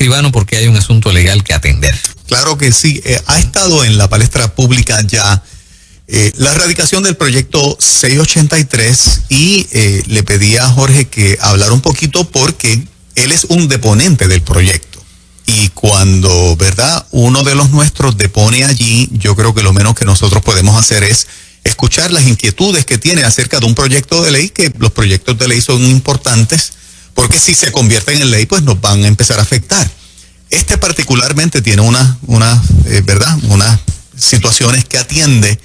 escribano, porque hay un asunto legal que atender. Claro que sí. Ha estado en la palestra pública ya la erradicación del proyecto 683 y le pedí a Jorge que hablara un poquito porque él es un deponente del proyecto. Y cuando, ¿verdad?, uno de los nuestros depone allí, yo creo que lo menos que nosotros podemos hacer es escuchar las inquietudes que tiene acerca de un proyecto de ley, que los proyectos de ley son importantes, porque si se convierten en ley, pues nos van a empezar a afectar. Este particularmente tiene unas situaciones que atiende,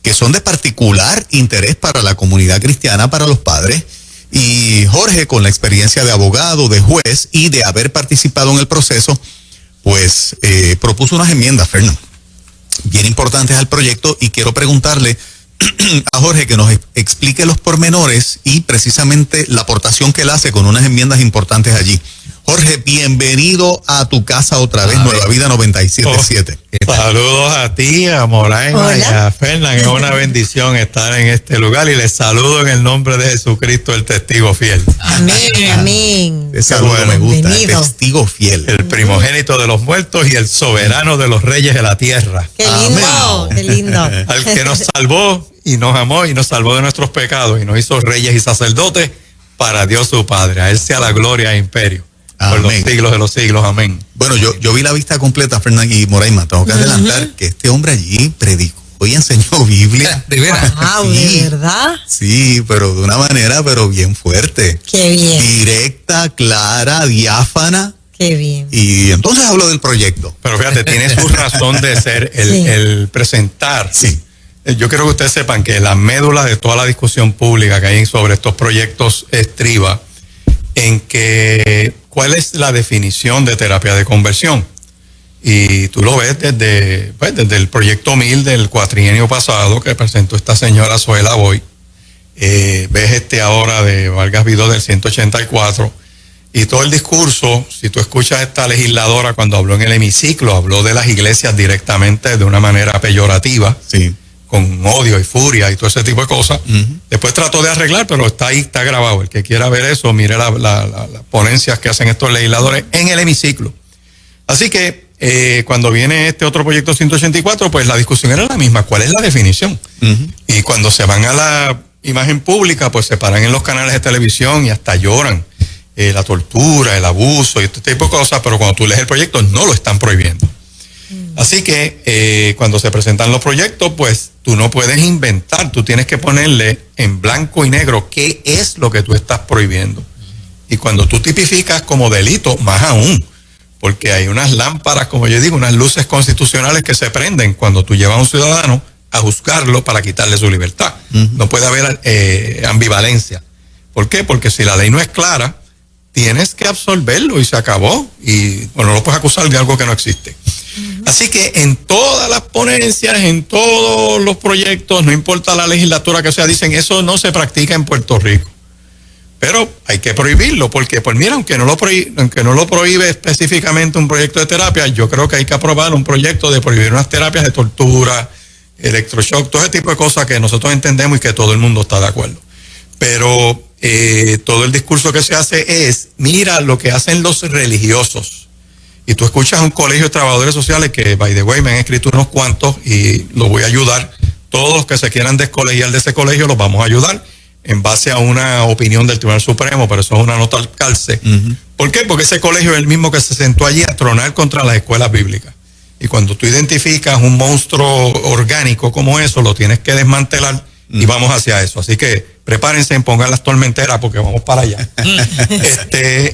que son de particular interés para la comunidad cristiana, para los padres. Y Jorge, con la experiencia de abogado, de juez y de haber participado en el proceso, pues propuso unas enmiendas, Fernando, bien importantes al proyecto, y quiero preguntarle a Jorge que nos explique los pormenores y precisamente la aportación que él hace con unas enmiendas importantes allí. Jorge, bienvenido a tu casa otra vez, Nueva Vida 97.7. Saludos a ti, a Moraima y a Fernán. Es una bendición estar en este lugar y les saludo en el nombre de Jesucristo, el testigo fiel. Amén, amén. Ese saludo me gusta, el testigo fiel. El primogénito de los muertos y el soberano de los reyes de la tierra. Qué lindo, qué lindo. Al que nos salvó y nos amó y nos salvó de nuestros pecados y nos hizo reyes y sacerdotes para Dios su Padre. A Él sea la gloria e imperio. Por los siglos de los siglos, amén. Bueno, yo vi la vista completa, Fernán y Moraima. Tengo que adelantar que este hombre allí predicó y enseñó Biblia. ¿De veras? Wow, sí, ¿de verdad? Sí, pero de una manera, pero bien fuerte. Qué bien. Directa, clara, diáfana. Qué bien. Y entonces habló del proyecto. Pero fíjate, tiene su razón de ser el presentar. Sí. Yo quiero que ustedes sepan que la médula de toda la discusión pública que hay sobre estos proyectos estriba en que cuál es la definición de terapia de conversión. Y tú lo ves desde el proyecto 1000 del cuatrienio pasado que presentó esta señora Zoela Boy. Ves ahora de Vargas Vidó del 184. Y todo el discurso, si tú escuchas a esta legisladora cuando habló en el hemiciclo, habló de las iglesias directamente de una manera peyorativa. Sí. Con odio y furia y todo ese tipo de cosas. Después trató de arreglar, pero está ahí, está grabado. El que quiera ver eso, mire las ponencias que hacen estos legisladores en el hemiciclo. Así que cuando viene este otro proyecto 184, pues la discusión era la misma. ¿Cuál es la definición? Y cuando se van a la imagen pública, pues se paran en los canales de televisión y hasta lloran. La tortura, el abuso y este tipo de cosas, pero cuando tú lees el proyecto no lo están prohibiendo. Así que cuando se presentan los proyectos, pues tú no puedes inventar, tú tienes que ponerle en blanco y negro qué es lo que tú estás prohibiendo. Y cuando tú tipificas como delito, más aún, porque hay unas lámparas, como yo digo, unas luces constitucionales que se prenden cuando tú llevas a un ciudadano a juzgarlo para quitarle su libertad. No puede haber ambivalencia. ¿Por qué? Porque si la ley no es clara, tienes que absolverlo y se acabó. Y bueno, no lo puedes acusar de algo que no existe. Así que en todas las ponencias, en todos los proyectos, no importa la legislatura que sea, dicen eso no se practica en Puerto Rico. Pero hay que prohibirlo, porque pues mira, aunque no lo prohíbe específicamente un proyecto de terapia, yo creo que hay que aprobar un proyecto de prohibir unas terapias de tortura, electroshock, todo ese tipo de cosas que nosotros entendemos y que todo el mundo está de acuerdo. Pero todo el discurso que se hace es, mira lo que hacen los religiosos. Y tú escuchas a un colegio de trabajadores sociales que, by the way, me han escrito unos cuantos y los voy a ayudar. Todos los que se quieran descolegiar de ese colegio los vamos a ayudar en base a una opinión del Tribunal Supremo, pero eso es una nota al calce. ¿Por qué? Porque ese colegio es el mismo que se sentó allí a tronar contra las escuelas bíblicas. Y cuando tú identificas un monstruo orgánico como eso, lo tienes que desmantelar y vamos hacia eso. Así que prepárense en pongan las tormenteras porque vamos para allá.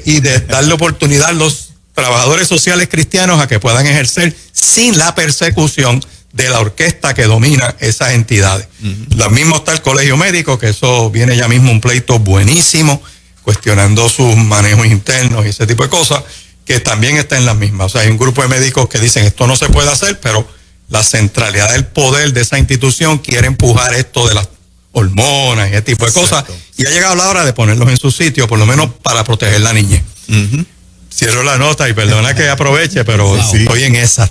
Y de darle oportunidad a los trabajadores sociales cristianos a que puedan ejercer sin la persecución de la orquesta que domina esas entidades. Lo mismo está el colegio médico, que eso viene ya mismo un pleito buenísimo, cuestionando sus manejos internos y ese tipo de cosas, que también está en las mismas. O sea, hay un grupo de médicos que dicen esto no se puede hacer, pero la centralidad del poder de esa institución quiere empujar esto de las hormonas y ese tipo de cosas. Y ha llegado la hora de ponerlos en su sitio, por lo menos para proteger la niñez. Cierro la nota y perdona que aproveche, pero estoy en esa,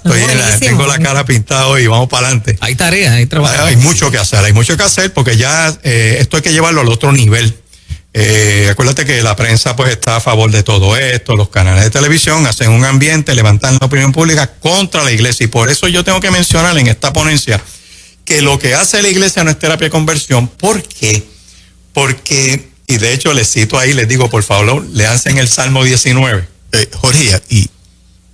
tengo la cara pintada hoy y vamos para adelante. Hay tareas, hay trabajo. Hay mucho que hacer porque ya esto hay que llevarlo al otro nivel. Acuérdate que la prensa pues está a favor de todo esto, los canales de televisión hacen un ambiente, levantan la opinión pública contra la iglesia, y por eso yo tengo que mencionar en esta ponencia que lo que hace la iglesia no es terapia de conversión. ¿Por qué? Porque, y de hecho les cito ahí, les digo, por favor, leanse el Salmo 19. Jorge,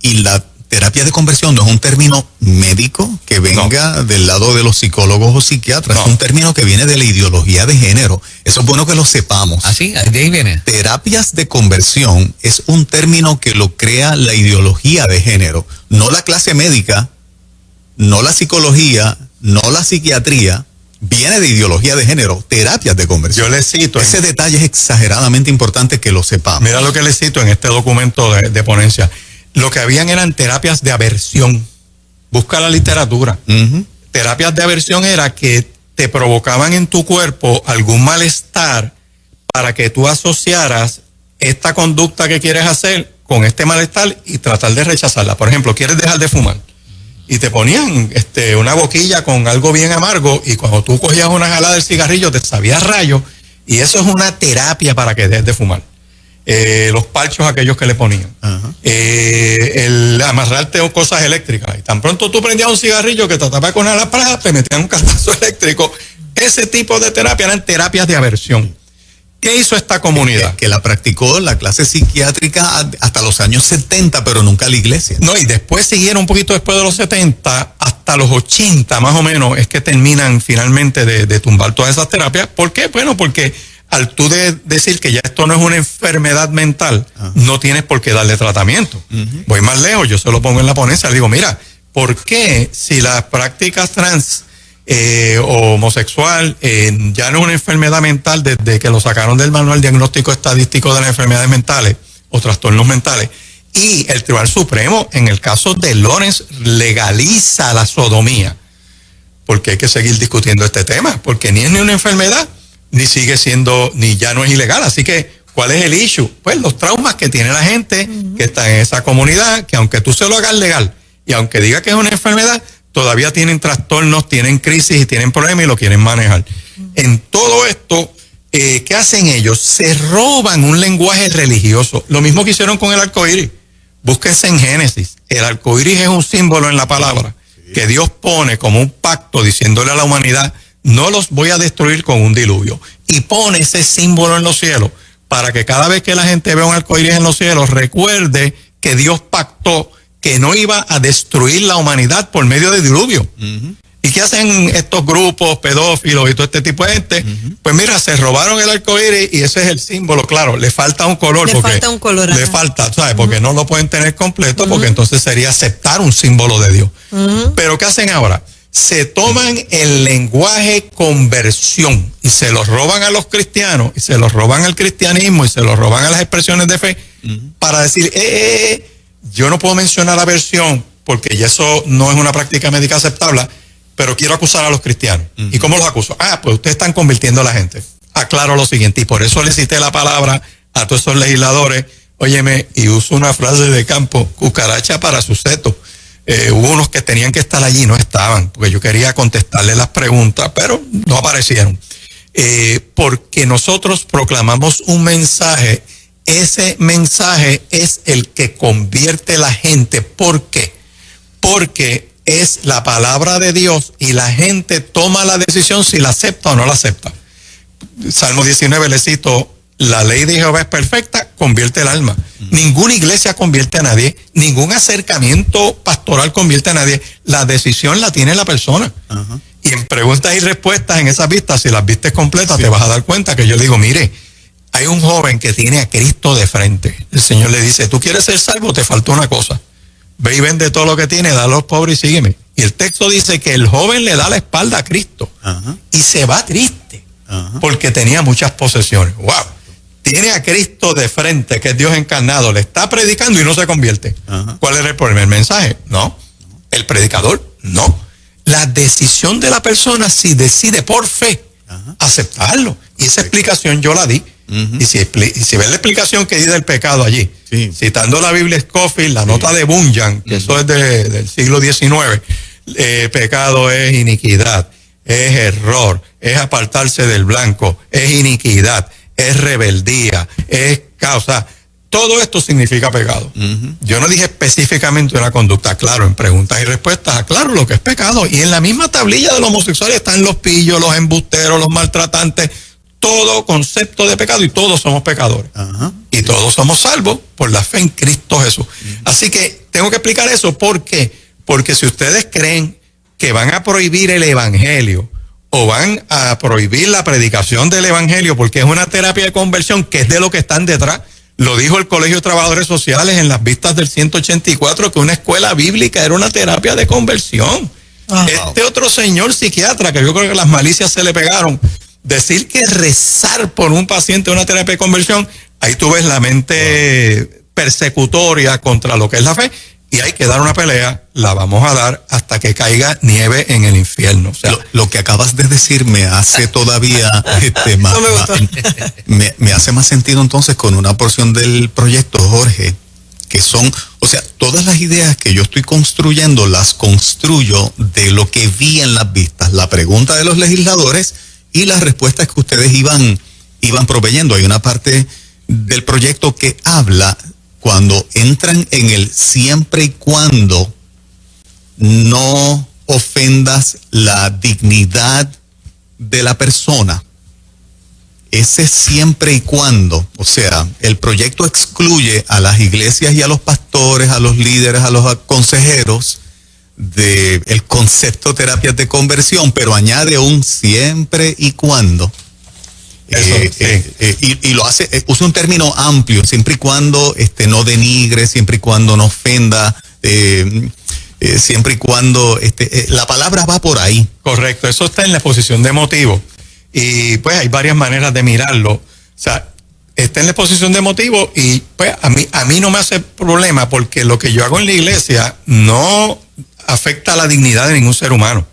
y la terapia de conversión no es un término médico que venga del lado de los psicólogos o psiquiatras, es un término que viene de la ideología de género. Eso es bueno que lo sepamos. ¿Ah, sí? ¿De ahí viene? Terapias de conversión es un término que lo crea la ideología de género, no la clase médica, no la psicología, no la psiquiatría. Viene de ideología de género, terapias de conversión. Yo les cito. Ese detalle es exageradamente importante que lo sepamos. Mira lo que les cito en este documento de ponencia. Lo que habían eran terapias de aversión. Busca la literatura. Terapias de aversión era que te provocaban en tu cuerpo algún malestar para que tú asociaras esta conducta que quieres hacer con este malestar y tratar de rechazarla. Por ejemplo, quieres dejar de fumar y te ponían una boquilla con algo bien amargo, y cuando tú cogías una jalada del cigarrillo te sabía rayo, y eso es una terapia para que dejes de fumar. Los parchos aquellos que le ponían, el amarrarte cosas eléctricas, y tan pronto tú prendías un cigarrillo que te tapaba con una lámpara, te metían un cartazo eléctrico. Ese tipo de terapia eran terapias de aversión. ¿Qué hizo esta comunidad? Que la practicó la clase psiquiátrica hasta los años 70, pero nunca la iglesia. No, y después siguieron un poquito después de los 70, hasta los 80 más o menos, es que terminan finalmente de tumbar todas esas terapias. ¿Por qué? Bueno, porque al tú decir que ya esto no es una enfermedad mental, no tienes por qué darle tratamiento. Voy más lejos, yo se lo pongo en la ponencia, le digo, mira, ¿por qué si las prácticas trans o homosexual ya no es una enfermedad mental desde que lo sacaron del manual diagnóstico estadístico de las enfermedades mentales o trastornos mentales, y el Tribunal Supremo en el caso de Lawrence legaliza la sodomía? Porque hay que seguir discutiendo este tema, porque ni es ni una enfermedad, ni sigue siendo, ni ya no es ilegal. Así que, ¿cuál es el issue? Pues los traumas que tiene la gente que está en esa comunidad, que aunque tú se lo hagas legal y aunque diga que es una enfermedad, todavía tienen trastornos, tienen crisis y tienen problemas y lo quieren manejar. En todo esto, ¿qué hacen ellos? Se roban un lenguaje religioso. Lo mismo que hicieron con el arcoíris. Búsquense en Génesis. El arcoíris es un símbolo en la palabra que Dios pone como un pacto diciéndole a la humanidad, no los voy a destruir con un diluvio. Y pone ese símbolo en los cielos para que cada vez que la gente vea un arcoíris en los cielos, recuerde que Dios pactó que no iba a destruir la humanidad por medio de diluvio. ¿Y qué hacen estos grupos pedófilos y todo este tipo de gente? Pues mira, se robaron el arcoíris y ese es el símbolo. Claro, le falta un color. Le falta, ¿sabes? Porque no lo pueden tener completo, porque entonces sería aceptar un símbolo de Dios. Pero ¿qué hacen ahora? Se toman el lenguaje conversión y se lo roban a los cristianos, y se lo roban al cristianismo, y se lo roban a las expresiones de fe, para decir, yo no puedo mencionar aversión porque ya eso no es una práctica médica aceptable, pero quiero acusar a los cristianos. ¿Y cómo los acuso? Pues ustedes están convirtiendo a la gente. Aclaro lo siguiente, y por eso le cité la palabra a todos esos legisladores, óyeme, y uso una frase de campo, cucaracha para su seto. Hubo unos que tenían que estar allí, no estaban, porque yo quería contestarle las preguntas, pero no aparecieron. Porque nosotros proclamamos un mensaje, ese mensaje es el que convierte a la gente. ¿Por qué? Porque es la palabra de Dios y la gente toma la decisión si la acepta o no la acepta. Salmo 19 le cito, la ley de Jehová es perfecta, convierte el alma. Ninguna iglesia convierte a nadie, ningún acercamiento pastoral convierte a nadie. La decisión la tiene la persona. Y en preguntas y respuestas en esas vistas, si las vistes completas, te vas a dar cuenta que yo le digo, mire, hay un joven que tiene a Cristo de frente. El Señor le dice, ¿tú quieres ser salvo? Te falta una cosa. Ve y vende todo lo que tiene, dale a los pobres y sígueme. Y el texto dice que el joven le da la espalda a Cristo y se va triste porque tenía muchas posesiones. ¡Wow! Tiene a Cristo de frente, que es Dios encarnado, le está predicando y no se convierte. ¿Cuál era el problema? ¿El mensaje? No. ¿El predicador? No. La decisión de la persona si decide por fe aceptarlo. Y esa explicación yo la di. Y si ves la explicación que di del pecado allí, citando la Biblia Scofield, la nota de Bunyan, que eso es del siglo XIX, pecado es iniquidad, es error, es apartarse del blanco, es iniquidad, es rebeldía, es causa. Todo esto significa pecado. Yo no dije específicamente una conducta, claro, en preguntas y respuestas, aclaro lo que es pecado. Y en la misma tablilla de los homosexuales están los pillos, los embusteros, los maltratantes, todo concepto de pecado, y todos somos pecadores. Y todos somos salvos por la fe en Cristo Jesús. Así que tengo que explicar eso. ¿Por qué? Porque si ustedes creen que van a prohibir el evangelio o van a prohibir la predicación del evangelio porque es una terapia de conversión, que es de lo que están detrás. Lo dijo el Colegio de Trabajadores Sociales en las vistas del 184, que una escuela bíblica era una terapia de conversión. Este otro señor psiquiatra, que yo creo que las malicias se le pegaron, decir que rezar por un paciente es una terapia de conversión, ahí tú ves la mente persecutoria contra lo que es la fe. Y hay que dar una pelea, la vamos a dar hasta que caiga nieve en el infierno. O sea, lo que acabas de decir me hace todavía más, me hace más sentido entonces con una porción del proyecto, Jorge, que son, o sea, todas las ideas que yo estoy construyendo las construyo de lo que vi en las vistas, la pregunta de los legisladores y las respuestas que ustedes iban proveyendo. Hay una parte del proyecto que habla cuando entran en el siempre y cuando no ofendas la dignidad de la persona. Ese siempre y cuando, o sea, el proyecto excluye a las iglesias y a los pastores, a los líderes, a los consejeros del concepto terapias de conversión, pero añade un siempre y cuando. Y lo hace, usa un término amplio, siempre y cuando no denigre, siempre y cuando no ofenda, siempre y cuando la palabra va por ahí. Correcto, eso está en la exposición de motivos. Y pues hay varias maneras de mirarlo. O sea, está en la exposición de motivos y pues a mí no me hace problema, porque lo que yo hago en la iglesia no afecta a la dignidad de ningún ser humano.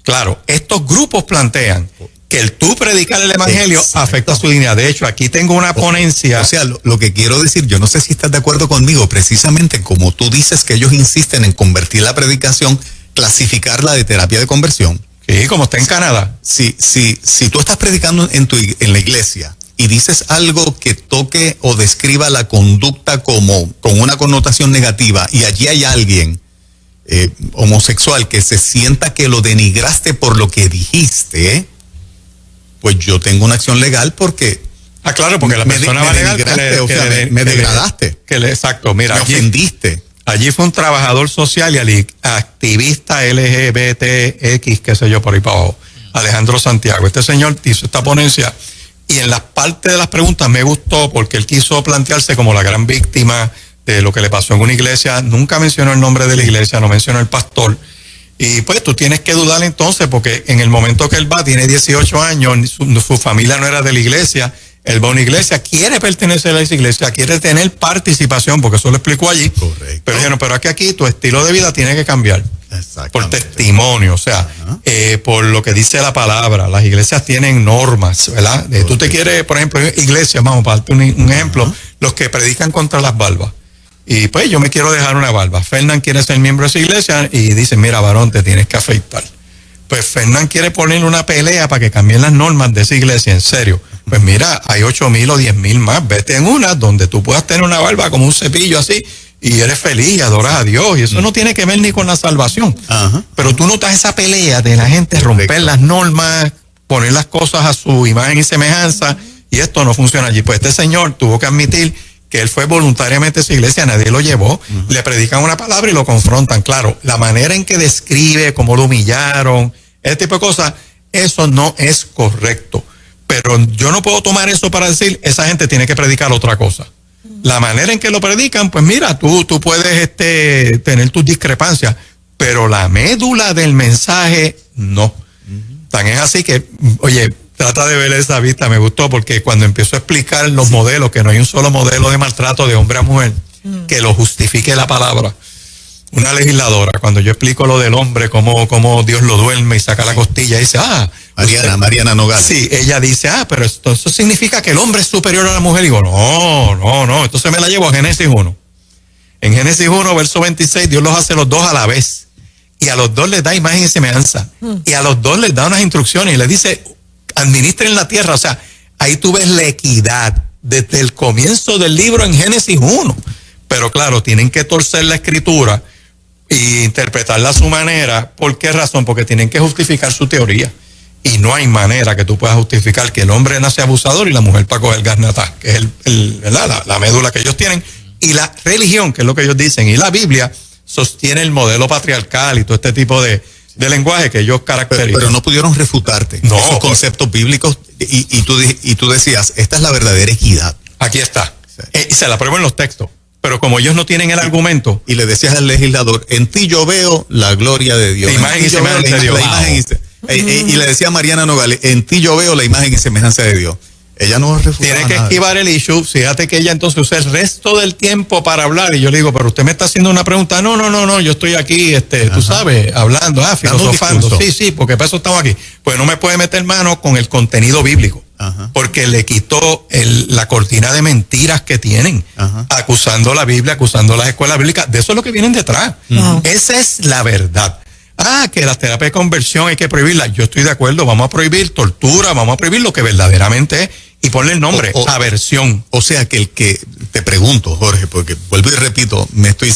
Claro, estos grupos plantean que el tú predicar el evangelio afecta a su dignidad. De hecho, aquí tengo una ponencia. O sea, lo que quiero decir, yo no sé si estás de acuerdo conmigo, precisamente como tú dices que ellos insisten en convertir la predicación, clasificarla de terapia de conversión. Sí, como está en Canadá. Si tú estás predicando en la iglesia y dices algo que toque o describa la conducta con una connotación negativa, y allí hay alguien homosexual que se sienta que lo denigraste por lo que dijiste, pues yo tengo una acción legal porque... claro, porque la persona va a alegar que me degradaste. Exacto, mira. Me ofendiste. Allí fue un trabajador social y activista LGBTX, qué sé yo, por ahí para abajo, Alejandro Santiago. Este señor hizo esta ponencia y en la parte de las preguntas me gustó porque él quiso plantearse como la gran víctima de lo que le pasó en una iglesia. Nunca mencionó el nombre de la iglesia, no mencionó el pastor. Y pues tú tienes que dudar entonces, porque en el momento que él va, tiene 18 años, su familia no era de la iglesia, él va a una iglesia, quiere pertenecer a esa iglesia, quiere tener participación, porque eso lo explicó allí. Correcto. Pero dijeron, pero aquí tu estilo de vida tiene que cambiar. Por testimonio, o sea, por lo que dice la palabra. Las iglesias tienen normas, ¿verdad? Tú te quieres, por ejemplo, iglesias, vamos, para darte un ejemplo, los que predican contra las barbas. Y pues yo me quiero dejar una barba. Fernán quiere ser miembro de esa iglesia y dice, mira, varón, te tienes que afeitar. Pues Fernán quiere poner una pelea para que cambien las normas de esa iglesia, en serio. Pues mira, hay 8,000 o 10,000 más. Vete en una donde tú puedas tener una barba como un cepillo así y eres feliz y adoras a Dios. Y eso no tiene que ver ni con la salvación. Pero tú notas esa pelea de la gente romper las normas, poner las cosas a su imagen y semejanza, y esto no funciona allí. Pues este señor tuvo que admitir que él fue voluntariamente a esa iglesia, nadie lo llevó, le predican una palabra y lo confrontan. Claro, la manera en que describe, cómo lo humillaron, ese tipo de cosas, eso no es correcto. Pero yo no puedo tomar eso para decir, esa gente tiene que predicar otra cosa. La manera en que lo predican, pues mira, tú puedes tener tus discrepancias, pero la médula del mensaje, no. Tan es así que, oye, trata de ver esa vista, me gustó, porque cuando empezó a explicar los modelos, que no hay un solo modelo de maltrato de hombre a mujer, que lo justifique la palabra. Una legisladora, cuando yo explico lo del hombre, cómo Dios lo duerme y saca la costilla, dice, Mariana Nogales. Sí, ella dice, pero eso significa que el hombre es superior a la mujer. Y digo, no, entonces me la llevo a Génesis 1. En Génesis 1, verso 26, Dios los hace los dos a la vez. Y a los dos les da imagen y semejanza. Y a los dos les da unas instrucciones y les dice, administren la tierra. O sea, Ahí tú ves la equidad desde el comienzo del libro en Génesis 1. Pero claro, tienen que torcer la escritura e interpretarla a su manera. ¿Por qué razón? Porque tienen que justificar su teoría. Y no hay manera que tú puedas justificar que el hombre nace abusador y la mujer para coger garnatá, que es ¿verdad? La médula que ellos tienen. Y la religión, que es lo que ellos dicen, y la Biblia sostiene el modelo patriarcal y todo este tipo de lenguaje que ellos caracterizan. Pero no pudieron refutarte esos conceptos bíblicos y tú decías, esta es la verdadera equidad. Aquí está. Sí. Se la pruebo en los textos. Pero como ellos no tienen el argumento. Y le decías al legislador, en ti yo veo la gloria de Dios. La imagen y semejanza de Dios. Y le decía a Mariana Nogales, en ti yo veo la imagen y semejanza de Dios. Ella no refutaba Tiene que nada. esquivar el issue. Fíjate que ella entonces usa el resto del tiempo para hablar. Y yo le digo, pero usted me está haciendo una pregunta. No, yo estoy aquí, tú sabes, hablando, filosofando. Sí, porque para eso estamos aquí. Pues no me puede meter mano con el contenido bíblico. Ajá. Porque le quitó la cortina de mentiras que tienen. Ajá. Acusando la Biblia, acusando las escuelas bíblicas. De eso es lo que vienen detrás. Wow. Esa es la verdad. Que la terapia de conversión hay que prohibirla. Yo estoy de acuerdo, vamos a prohibir tortura, vamos a prohibir lo que verdaderamente es y ponle el nombre, aversión. O sea que el que, te pregunto, Jorge, porque vuelvo y repito, me estoy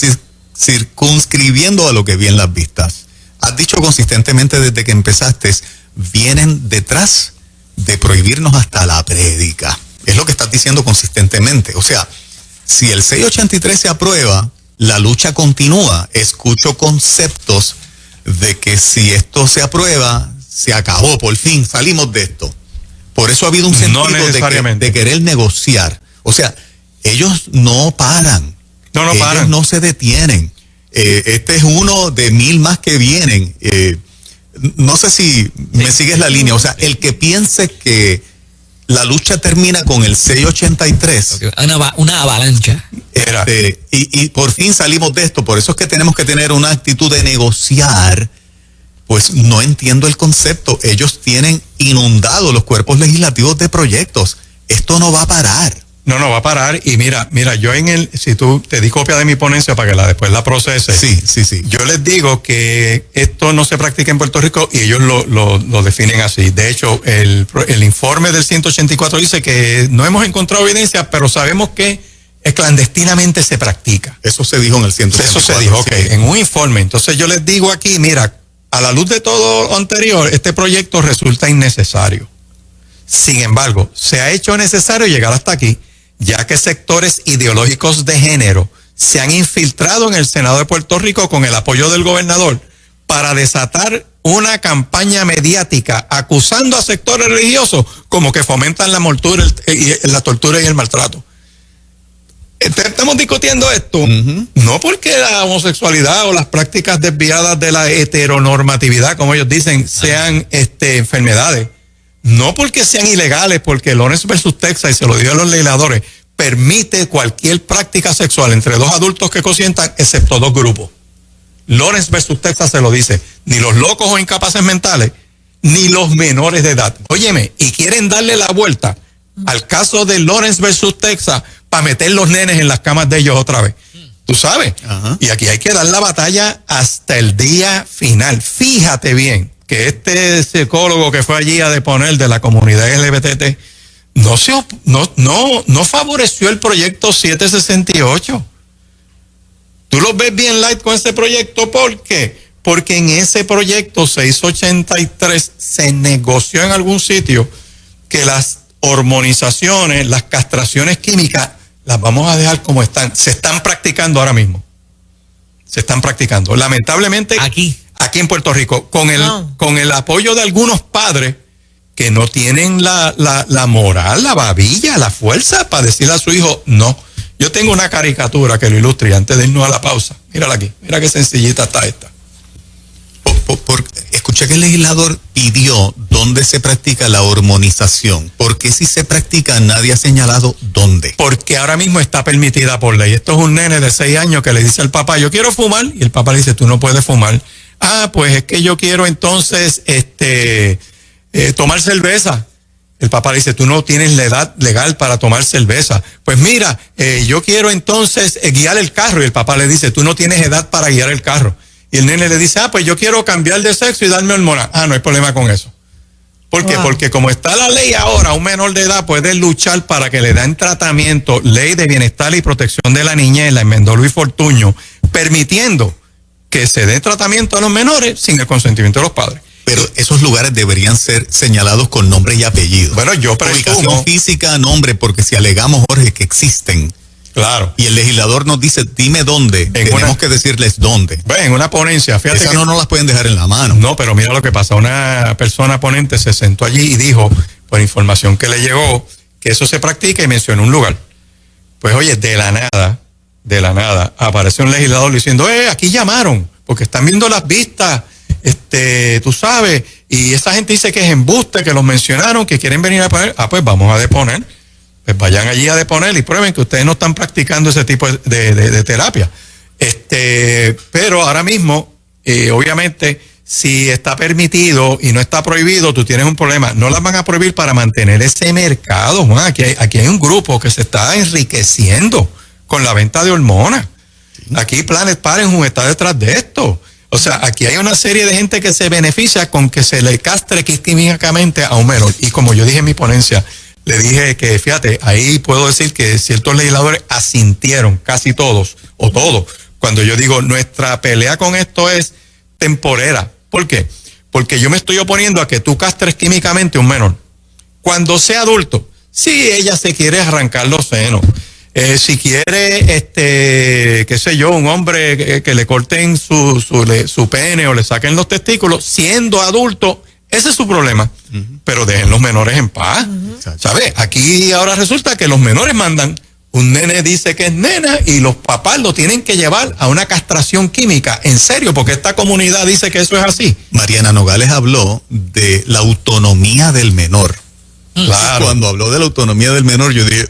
circunscribiendo a lo que vi en las vistas. Has dicho consistentemente desde que empezaste, vienen detrás de prohibirnos hasta la prédica. Es lo que estás diciendo consistentemente. O sea, si el 683 se aprueba, la lucha continúa. Escucho conceptos de que si esto se aprueba, se acabó, por fin salimos de esto. Por eso ha habido un sentido de querer negociar. O sea, ellos no paran. Ellos no se detienen. Este es uno de 1000 más que vienen. No sé si me sigues la línea. O sea, el que piense que la lucha termina con el 683. Una avalancha. Y por fin salimos de esto. Por eso es que tenemos que tener una actitud de negociar. Pues no entiendo el concepto. Ellos tienen inundados los cuerpos legislativos de proyectos. Esto no va a parar. No va a parar. Y mira, yo si tú te di copia de mi ponencia para que después la procese. Sí. Yo les digo que esto no se practica en Puerto Rico y ellos lo definen así. De hecho, el informe del 184 dice que no hemos encontrado evidencia, pero sabemos que clandestinamente se practica. Eso se dijo en el 184. Eso se dijo, ok, en un informe. Entonces yo les digo aquí, mira, a la luz de todo lo anterior, este proyecto resulta innecesario. Sin embargo, se ha hecho necesario llegar hasta aquí, ya que sectores ideológicos de género se han infiltrado en el Senado de Puerto Rico con el apoyo del gobernador para desatar una campaña mediática acusando a sectores religiosos como que fomentan la tortura y el maltrato. Estamos discutiendo esto, no porque la homosexualidad o las prácticas desviadas de la heteronormatividad, como ellos dicen, sean enfermedades. No porque sean ilegales, porque Lawrence versus Texas, y se lo digo a los legisladores, permite cualquier práctica sexual entre dos adultos que consientan, excepto dos grupos. Lawrence versus Texas se lo dice, ni los locos o incapaces mentales, ni los menores de edad. Óyeme, y quieren darle la vuelta al caso de Lawrence versus Texas para meter los nenes en las camas de ellos otra vez. Tú sabes. Ajá. Y aquí hay que dar la batalla hasta el día final. Fíjate bien que este psicólogo que fue allí a deponer de la comunidad LGBT no favoreció el proyecto 768. Tú lo ves bien light con ese proyecto. ¿Por qué? Porque en ese proyecto 683 se negoció en algún sitio que las hormonizaciones, las castraciones químicas, las vamos a dejar como están. Se están practicando ahora mismo. Se están practicando. Lamentablemente, aquí en Puerto Rico, con el apoyo de algunos padres que no tienen la moral, la babilla, la fuerza para decirle a su hijo, no. Yo tengo una caricatura que lo ilustra y antes de irnos a la pausa. Mírala aquí. Mira qué sencillita está esta. Escuché que el legislador pidió dónde se practica la hormonización. ¿Por qué si se practica nadie ha señalado dónde? Porque ahora mismo está permitida por ley. Esto es un nene de 6 años que le dice al papá, yo quiero fumar, y el papá le dice, tú no puedes fumar. Pues es que yo quiero entonces tomar cerveza. El papá le dice, tú no tienes la edad legal para tomar cerveza. Pues mira, yo quiero entonces guiar el carro, y el papá le dice, tú no tienes edad para guiar el carro. Y el nene le dice, pues yo quiero cambiar de sexo y darme hormonas. No hay problema con eso. ¿Por qué? Wow. Porque como está la ley ahora, un menor de edad puede luchar para que le den tratamiento, Ley de Bienestar y Protección de la Niñez, la enmendó Luis Fortuño, permitiendo que se dé tratamiento a los menores sin el consentimiento de los padres. Pero esos lugares deberían ser señalados con nombre y apellido. Bueno, yo Ubicación presumo, física, nombre, porque si alegamos, Jorge, que existen, claro, y el legislador nos dice, dime dónde, tenemos que decirles dónde. en una ponencia, fíjate Esas que no nos las pueden dejar en la mano. no, pero mira lo que pasa. Una persona ponente se sentó allí y dijo, por información que le llegó, que eso se practica y mencionó un lugar. Pues oye, de la nada, aparece un legislador diciendo, aquí llamaron, porque están viendo las vistas, tú sabes, y esa gente dice que es embuste, que los mencionaron, que quieren venir a poner. Pues vamos a deponer. Pues vayan allí a deponer y prueben que ustedes no están practicando ese tipo de terapia. Pero ahora mismo, obviamente, si está permitido y no está prohibido, tú tienes un problema. No las van a prohibir para mantener ese mercado, Juan. Aquí hay un grupo que se está enriqueciendo con la venta de hormonas. Aquí Planet Parenthood está detrás de esto. O sea, aquí hay una serie de gente que se beneficia con que se le castre químicamente a un menor. Y como yo dije en mi ponencia, le dije que, fíjate, ahí puedo decir que ciertos legisladores asintieron, casi todos, o todos, cuando yo digo, nuestra pelea con esto es temporera. ¿Por qué? Porque yo me estoy oponiendo a que tú castres químicamente a un menor. Cuando sea adulto, si ella se quiere arrancar los senos, si quiere, qué sé yo, un hombre que le corten su pene o le saquen los testículos, siendo adulto, ese es su problema. Pero dejen los menores en paz. ¿Sabes? Aquí ahora resulta que los menores mandan. Un nene dice que es nena y los papás lo tienen que llevar a una castración química. En serio, porque esta comunidad dice que eso es así. Mariana Nogales habló de la autonomía del menor. Claro. Cuando habló de la autonomía del menor, yo dije,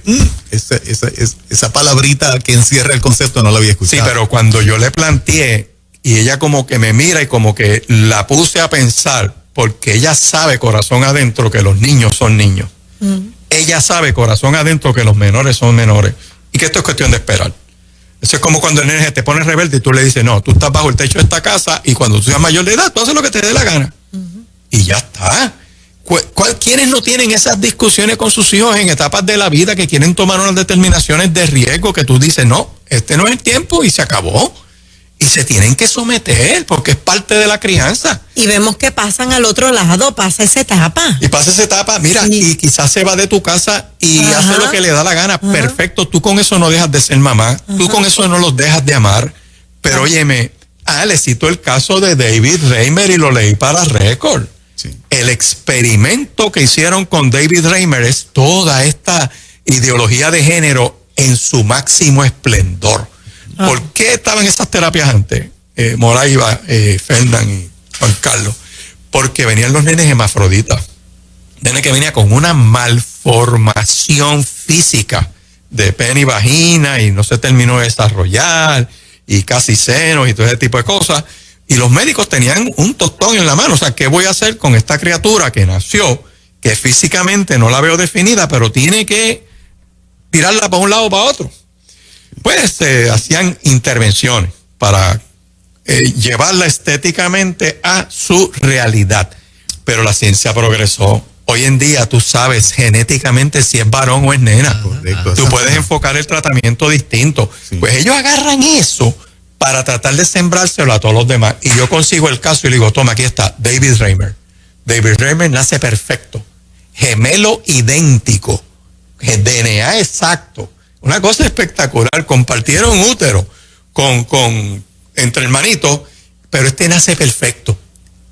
esa palabrita que encierra el concepto no la había Sí, escuchado. pero cuando yo le planteé y ella como que me mira y como que la puse a pensar, porque ella sabe corazón adentro que los niños son niños. Ella sabe corazón adentro que los menores son menores y que esto es cuestión de esperar. Eso es como cuando el nene te pone rebelde y tú le dices, no, tú estás bajo el techo de esta casa y cuando tú seas mayor de edad, tú haces lo que te dé la gana. Y ya está. ¿Quiénes no tienen esas discusiones con sus hijos en etapas de la vida que quieren tomar unas determinaciones de riesgo que tú dices, no, este no es el tiempo y se acabó? Y se tienen que someter porque es parte de la crianza. Y vemos que pasan al otro lado, pasa esa etapa. Y pasa esa etapa, mira, Sí. y quizás se va de tu casa y Ajá. hace lo que le da la gana. Ajá. Perfecto, tú con eso no dejas de ser mamá, tú con eso no los dejas de amar. Pero óyeme, le cito el caso de David Reimer y lo leí para récord. Sí. El experimento que hicieron con David Reimer es toda esta ideología de género en su máximo esplendor. ¿Por qué estaban esas terapias antes? Moraiva, Fernán y Juan Carlos. Porque venían los nenes hermafroditas. Nene que venía con una malformación física de pene y vagina y no se terminó de desarrollar y casi senos y todo ese tipo de cosas. Y los médicos tenían un tostón en la mano. O sea, ¿qué voy a hacer con esta criatura que nació, que físicamente no la veo definida, pero tiene que tirarla para un lado o para otro? Pues hacían intervenciones para llevarla estéticamente a su realidad. Pero la ciencia progresó. Hoy en día tú sabes genéticamente si es varón o es nena. Correcto. Tú puedes enfocar el tratamiento distinto. Sí. Pues ellos agarran eso para tratar de sembrárselo a todos los demás. Y yo consigo el caso y le digo, toma, aquí está, David Reimer. David Reimer nace perfecto, gemelo idéntico, DNA exacto. Una cosa espectacular. Compartieron útero entre hermanitos, pero este nace perfecto.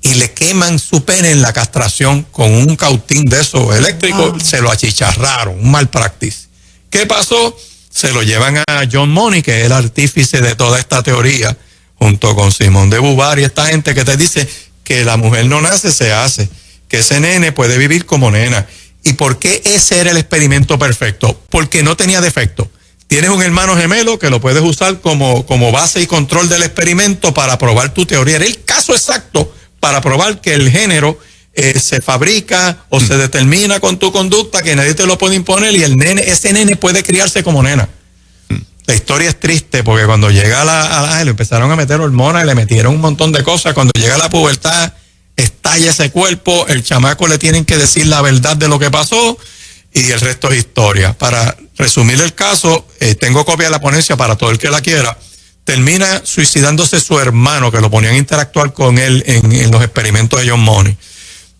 Y le queman su pene en la castración con un cautín de esos eléctricos. Se lo achicharraron, un mal practice. ¿Qué pasó? Se lo llevan a John Money, que es el artífice de toda esta teoría, junto con Simón de Beauvoir y esta gente que te dice que la mujer no nace, se hace. Que ese nene puede vivir como nena. ¿Y por qué ese era el experimento perfecto? Porque no tenía defecto. Tienes un hermano gemelo que lo puedes usar como base y control del experimento para probar tu teoría. Era el caso exacto para probar que el género se fabrica o se determina con tu conducta, que nadie te lo puede imponer y ese nene puede criarse como nena. La historia es triste porque cuando llega le empezaron a meter hormonas y le metieron un montón de cosas. Cuando llega la pubertad, está estalla ese cuerpo, el chamaco le tienen que decir la verdad de lo que pasó y el resto es historia. Para resumir el caso, tengo copia de la ponencia para todo el que la quiera. Termina suicidándose su hermano, que lo ponían a interactuar con él en los experimentos de John Money.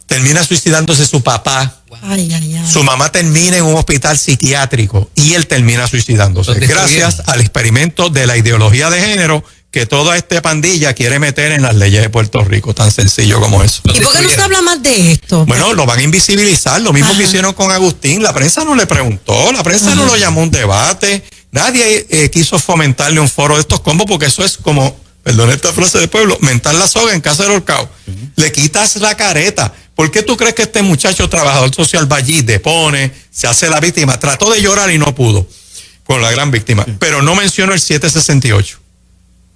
Termina suicidándose su papá. Ay, ay, ay. Su mamá termina en un hospital psiquiátrico y él termina suicidándose. Gracias al experimento de la ideología de género que toda esta pandilla quiere meter en las leyes de Puerto Rico, tan sencillo como eso. ¿Y por qué no se habla más de esto? Bueno, lo van a invisibilizar, lo mismo que hicieron con Agustín. La prensa no le preguntó, la prensa no lo llamó a un debate, nadie quiso fomentarle un foro de estos combos, porque eso es como, perdón esta frase de pueblo, mentar la soga en casa del horcao. Le quitas la careta. ¿Por qué tú crees que este muchacho trabajador social va allí, depone, se hace la víctima? Trató de llorar y no pudo con la gran víctima, pero no mencionó el 768.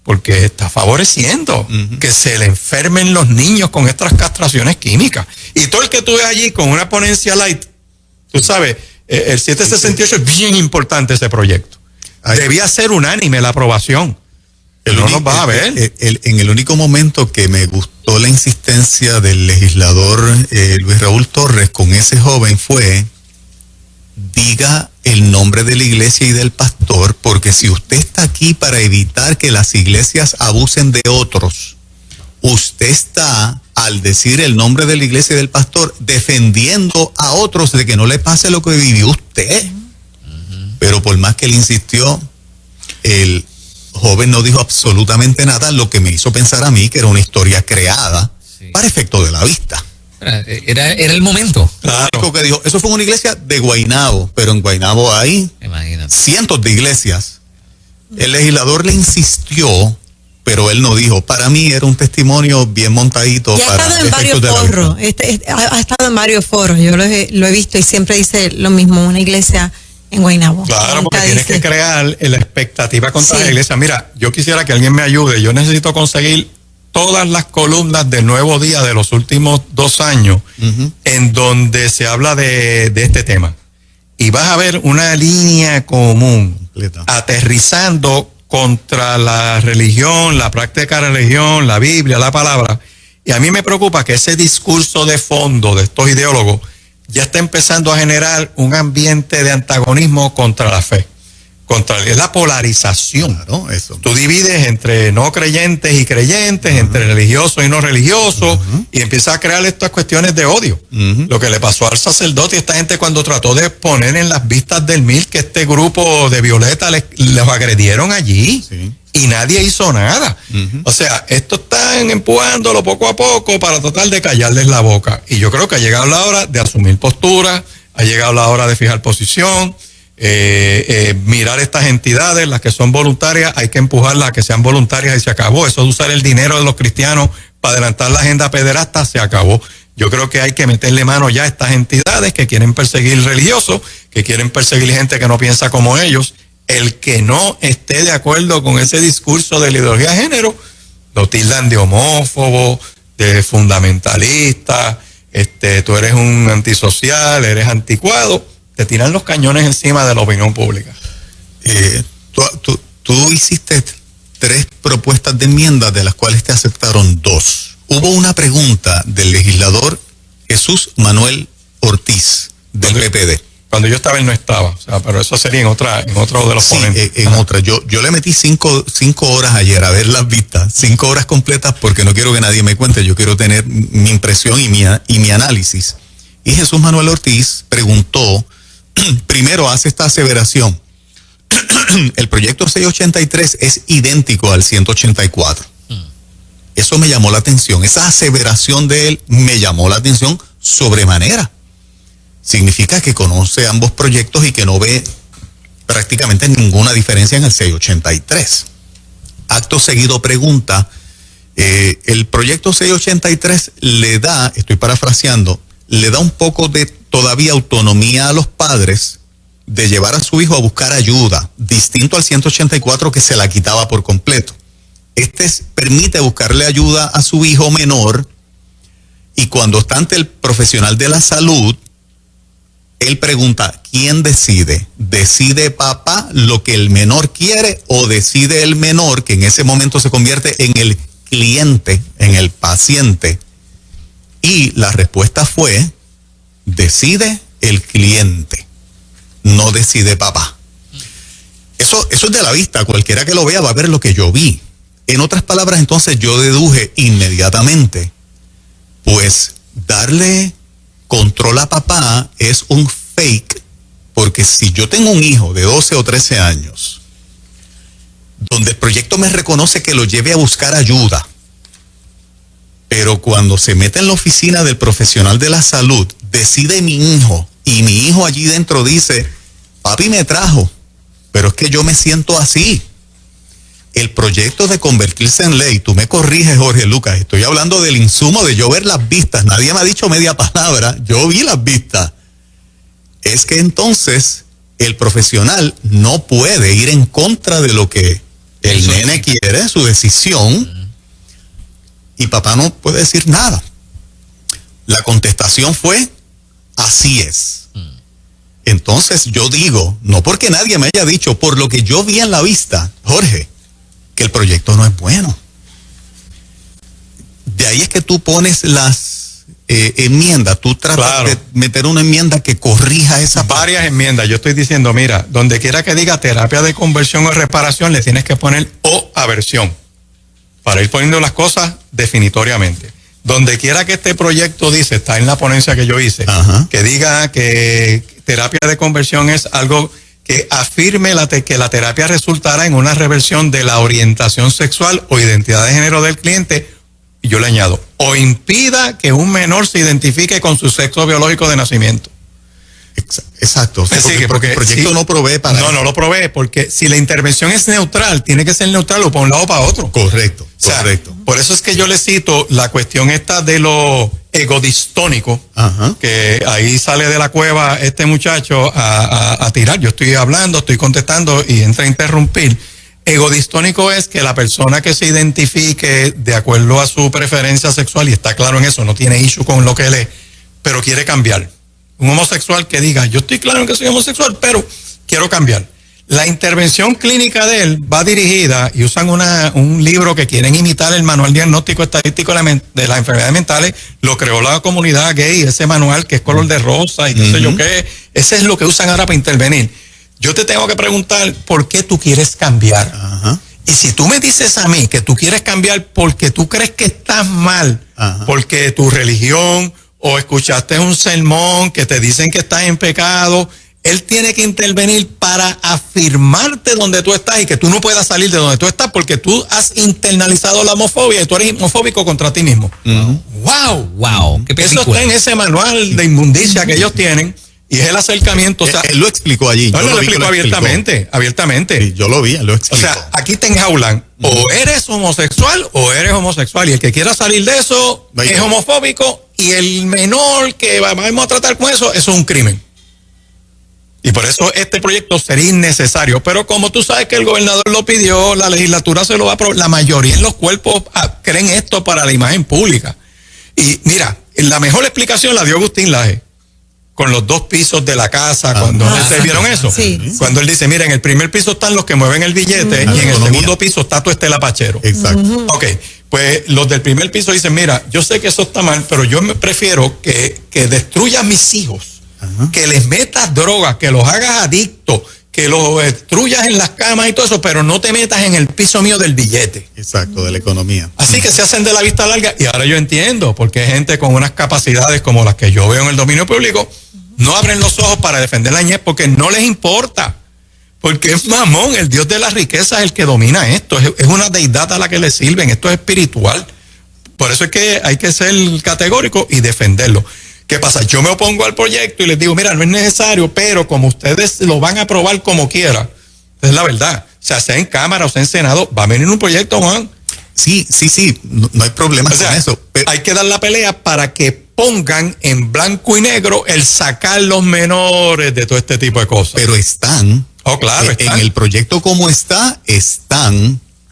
Porque está favoreciendo que se le enfermen los niños con estas castraciones químicas. Y todo el que tú ves allí con una ponencia light, tú sabes, el 768 es bien importante ese proyecto. Debía ser unánime la aprobación. No nos va a ver. En el único momento que me gustó la insistencia del legislador Luis Raúl Torres con ese joven fue: diga el nombre de la iglesia y del pastor, porque si usted está aquí para evitar que las iglesias abusen de otros, usted está, al decir el nombre de la iglesia y del pastor, defendiendo a otros de que no le pase lo que vivió usted. Pero por más que él insistió, el joven no dijo absolutamente nada, lo que me hizo pensar a mí que era una historia creada para efecto de la vista. Era el momento. Claro. Que dijo, eso fue una iglesia de Guaynabo, pero en Guaynabo hay cientos de iglesias. El legislador le insistió, pero él no dijo. Para mí era un testimonio bien montadito. Y ha estado en varios foros. Ha estado en varios foros. Yo lo he visto y siempre dice lo mismo, una iglesia en Guaynabo. Claro, porque tienes que crear la expectativa contra la iglesia. Mira, yo quisiera que alguien me ayude. Yo necesito conseguir todas las columnas del Nuevo Día de los últimos 2 años en donde se habla de este tema. Y vas a ver una línea común aterrizando contra la religión, la práctica de la religión, la Biblia, la palabra. Y a mí me preocupa que ese discurso de fondo de estos ideólogos ya está empezando a generar un ambiente de antagonismo contra la fe. Es la polarización. Claro, eso. Tú divides entre no creyentes y creyentes, entre religiosos y no religiosos, y empiezas a crear estas cuestiones de odio. Lo que le pasó al sacerdote y esta gente cuando trató de poner en las vistas del MIL que este grupo de Violeta los agredieron allí, y nadie hizo nada. O sea, esto están empujándolo poco a poco para tratar de callarles la boca. Y yo creo que ha llegado la hora de asumir postura, ha llegado la hora de fijar posición. Mirar estas entidades, las que son voluntarias, hay que empujarlas a que sean voluntarias y se acabó. Eso de usar el dinero de los cristianos para adelantar la agenda pederasta se acabó. Yo creo que hay que meterle mano ya a estas entidades que quieren perseguir religiosos, que quieren perseguir gente que no piensa como ellos. El que no esté de acuerdo con ese discurso de la ideología de género, lo tildan de homófobo, de fundamentalista, tú eres un antisocial, eres anticuado. Te tiran los cañones encima de la opinión pública. Tú hiciste 3 propuestas de enmienda, de las cuales te aceptaron 2. Hubo una pregunta del legislador Jesús Manuel Ortiz, del PPD. Cuando yo estaba, él no estaba. O sea, pero eso sería en otro de los ponentes. En otra. Yo le metí 5 horas ayer a ver las vistas, 5 horas completas, porque no quiero que nadie me cuente. Yo quiero tener mi impresión y mi análisis. Y Jesús Manuel Ortiz preguntó, primero hace esta aseveración: el proyecto 683 es idéntico al 184. Eso me llamó la atención. Esa aseveración de él me llamó la atención sobremanera. Significa que conoce ambos proyectos y que no ve prácticamente ninguna diferencia en el 683. Acto seguido pregunta, el proyecto 683 le da, estoy parafraseando, le da un poco de todavía autonomía a los padres de llevar a su hijo a buscar ayuda, distinto al 184 que se la quitaba por completo. Permite buscarle ayuda a su hijo menor, y cuando está ante el profesional de la salud, él pregunta, ¿quién decide? ¿Decide papá lo que el menor quiere, o decide el menor, que en ese momento se convierte en el cliente, en el paciente, Y la respuesta fue, decide el cliente, no decide papá. Eso es de la vista, cualquiera que lo vea va a ver lo que yo vi. En otras palabras, entonces yo deduje inmediatamente, pues darle control a papá es un fake, porque si yo tengo un hijo de 12 o 13 años, donde el proyecto me reconoce que lo lleve a buscar ayuda, pero cuando se mete en la oficina del profesional de la salud, decide mi hijo, y mi hijo allí dentro dice, papi me trajo, pero es que yo me siento así. El proyecto de convertirse en ley, tú me corriges, Jorge Lucas, estoy hablando del insumo de yo ver las vistas, nadie me ha dicho media palabra, yo vi las vistas. Es que entonces el profesional no puede ir en contra de lo que el nene quiere, su decisión, y papá no puede decir nada. La contestación fue, así es. Entonces yo digo, no porque nadie me haya dicho, por lo que yo vi en la vista, Jorge, que el proyecto no es bueno. De ahí es que tú pones las enmiendas, tú tratas de meter una enmienda que corrija esa parte. Varias enmiendas, yo estoy diciendo, mira, donde quiera que diga terapia de conversión o reparación, le tienes que poner o aversión, para ir poniendo las cosas definitoriamente. Donde quiera que este proyecto dice, está en la ponencia que yo hice, que diga que terapia de conversión es algo que afirme que la terapia resultará en una reversión de la orientación sexual o identidad de género del cliente, y yo le añado, o impida que un menor se identifique con su sexo biológico de nacimiento. Exacto. O sea, porque el proyecto no provee para eso. No lo provee, porque si la intervención es neutral, tiene que ser neutral o para un lado o para otro. Correcto, o sea, correcto. Por eso es que yo le cito la cuestión esta de lo egodistónico, que ahí sale de la cueva este muchacho a tirar. Yo estoy hablando, estoy contestando y entra a interrumpir. Egodistónico es que la persona que se identifique de acuerdo a su preferencia sexual, y está claro en eso, no tiene issue con lo que él es, pero quiere cambiar. Un homosexual que diga, yo estoy claro en que soy homosexual, pero quiero cambiar. La intervención clínica de él va dirigida, y usan un libro que quieren imitar el manual diagnóstico estadístico de las enfermedades mentales, lo creó la comunidad gay, ese manual que es color de rosa y qué sé yo qué, ese es lo que usan ahora para intervenir. Yo te tengo que preguntar, ¿por qué tú quieres cambiar? Y si tú me dices a mí que tú quieres cambiar porque tú crees que estás mal, porque tu religión, o escuchaste un sermón que te dicen que estás en pecado, él tiene que intervenir para afirmarte donde tú estás y que tú no puedas salir de donde tú estás porque tú has internalizado la homofobia y tú eres homofóbico contra ti mismo. ¡Wow! ¡Qué película! Eso está en ese manual de inmundicia que ellos tienen y es el acercamiento. O sea, él lo explicó allí. No, lo explicó abiertamente. Sí, yo lo vi, él lo explicó. O sea, aquí te enjaulan. O eres homosexual o eres homosexual. Y el que quiera salir de eso es homofóbico. Y el menor que vamos a tratar con eso es un crimen. Y por eso este proyecto sería innecesario. Pero como tú sabes que el gobernador lo pidió, la legislatura se lo va a aprobar. La mayoría en los cuerpos creen esto para la imagen pública. Y mira, la mejor explicación la dio Agustín Laje. Con los 2 pisos de la casa, cuando ¿ustedes vieron eso? Sí. Cuando él dice, mira, en el primer piso están los que mueven el billete y en el segundo piso está tu Estela Pachero. Exacto. Ok, pues los del primer piso dicen, mira, yo sé que eso está mal, pero yo me prefiero que destruyas a mis hijos, que les metas drogas, que los hagas adictos, que los destruyas en las camas y todo eso, pero no te metas en el piso mío del billete. Exacto, de la economía. Así que se hacen de la vista larga y ahora yo entiendo, porque hay gente con unas capacidades como las que yo veo en el dominio público, no abren los ojos para defender la niñez porque no les importa. Porque es Mamón, el Dios de la riqueza, es el que domina esto. Es una deidad a la que le sirven. Esto es espiritual. Por eso es que hay que ser categórico y defenderlo. ¿Qué pasa? Yo me opongo al proyecto y les digo, mira, no es necesario, pero como ustedes lo van a aprobar como quiera, es la verdad. O sea en Cámara o sea en Senado, va a venir un proyecto, Juan. Sí, no hay problema con eso. Pero hay que dar la pelea para que pongan en blanco y negro el sacar los menores de todo este tipo de cosas. Pero están. Claro, están. En el proyecto como están.